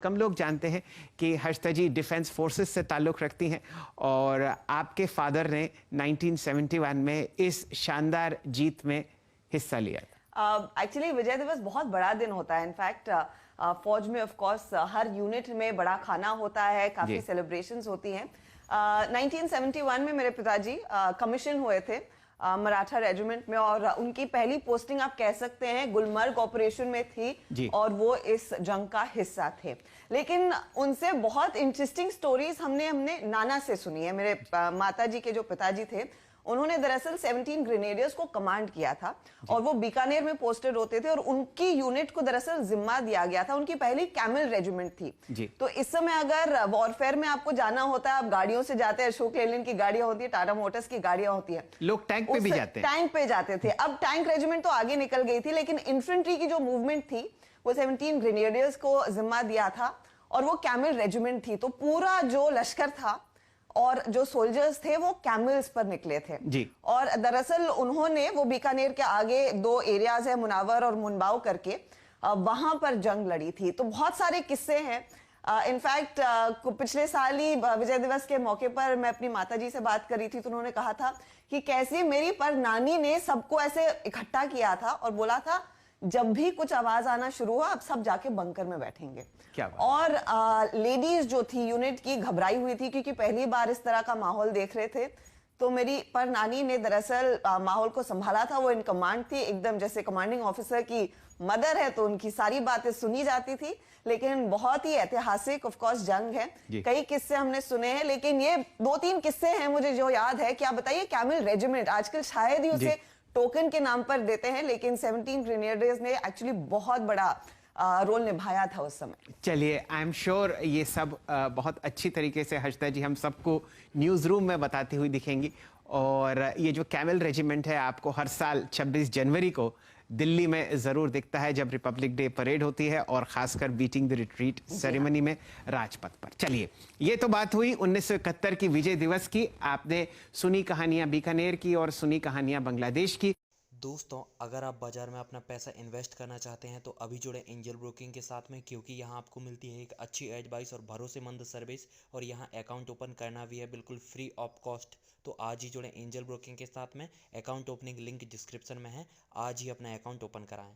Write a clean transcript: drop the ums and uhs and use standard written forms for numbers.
कम लोग जानते हैं कि हर्षिता जी डिफेंस फोर्सेस से ताल्लुक़ रखती हैं और आपके फादर ने 1971 में इस शानदार जीत में हिस्सा लिया था। एक्चुअली विजय दिवस बहुत बड़ा दिन होता है। इनफैक्ट फौज में ऑफ कोर्स हर यूनिट में बड़ा खाना होता है, काफ़ी सेलिब्रेशंस होती हैं। 1971 में मेरे पिताजी कमीशन हुए थे मराठा रेजिमेंट में और उनकी पहली पोस्टिंग आप कह सकते हैं गुलमर्ग ऑपरेशन में थी और वो इस जंग का हिस्सा थे। लेकिन उनसे बहुत इंटरेस्टिंग स्टोरीज हमने नाना से सुनी है। मेरे माता जी के जो पिताजी थे उन्होंने दरअसल 17 ग्रेनेडियर्स को कमांड किया था और वो बीकानेर में पोस्टेड होते थे और उनकी यूनिट को दरअसल जिम्मा दिया गया था। उनकी पहली कैमल रेजिमेंट थी। तो इस समय अगर वॉरफेयर में आपको जाना होता है, आप गाड़ियों से जाते हैं, अशोक लेलैंड की गाड़ियां होती है, टाटा मोटर्स की गाड़ियां होती है, लोग टैंक पे भी जाते हैं। टैंक पे जाते थे। अब टैंक रेजिमेंट तो आगे निकल गई थी, लेकिन इन्फेंट्री की जो मूवमेंट थी वो 17 ग्रेनेडियर्स को जिम्मा दिया था और वो कैमल रेजिमेंट थी। तो पूरा जो लश्कर था और जो सोल्जर्स थे वो कैमल्स पर निकले थे और दरअसल उन्होंने वो बीकानेर के आगे दो एरियाज है मुनावर और मुनबाव करके वहां पर जंग लड़ी थी। तो बहुत सारे किस्से हैं। इनफैक्ट पिछले साल ही विजय दिवस के मौके पर मैं अपनी माताजी से बात कर रही थी तो उन्होंने कहा था कि कैसे मेरी पर नानी ने सबको ऐसे इकट्ठा किया था और बोला था जब भी कुछ आवाज आना शुरू हुआ अब सब जाके बंकर में बैठेंगे। क्या और लेडीज जो थी यूनिट की घबराई हुई थी क्योंकि पहली बार इस तरह का माहौल देख रहे थे। तो मेरी पर नानी ने दरअसल माहौल को संभाला था। वो इन कमांड थी, एकदम जैसे कमांडिंग ऑफिसर की मदर है तो उनकी सारी बातें सुनी जाती थी। लेकिन बहुत ही ऐतिहासिक ऑफ कोर्स जंग है। कई किस्से हमने सुने हैं लेकिन ये 2-3 किस्से हैं मुझे जो याद है। क्या बताइए, कैमल रेजिमेंट आजकल शायद ही उसे टोकन के नाम पर देते हैं, लेकिन 17 ग्रेनेडियर्स ने एक्चुअली बहुत बड़ा रोल निभाया था उस समय। चलिए, आई एम श्योर ये सब बहुत अच्छी तरीके से हर्षिता जी हम सबको न्यूज़ रूम में बताती हुई दिखेंगी। और ये जो कैमल रेजिमेंट है आपको हर साल 26 जनवरी को दिल्ली में ज़रूर दिखता है जब रिपब्लिक डे परेड होती है और ख़ासकर बीटिंग द रिट्रीट सेरेमनी में राजपथ पर। चलिए, ये तो बात हुई 1971 की विजय दिवस की। आपने सुनी कहानियां बीकानेर की और सुनी कहानियां बांग्लादेश की। दोस्तों, अगर आप बाज़ार में अपना पैसा इन्वेस्ट करना चाहते हैं तो अभी जुड़े एंजल ब्रोकिंग के साथ में, क्योंकि यहाँ आपको मिलती है एक अच्छी एडवाइस और भरोसेमंद सर्विस और यहाँ अकाउंट ओपन करना भी है बिल्कुल फ्री ऑफ कॉस्ट। तो आज ही जुड़े एंजल ब्रोकिंग के साथ में। अकाउंट ओपनिंग लिंक डिस्क्रिप्शन में है। आज ही अपना अकाउंट ओपन कराएं।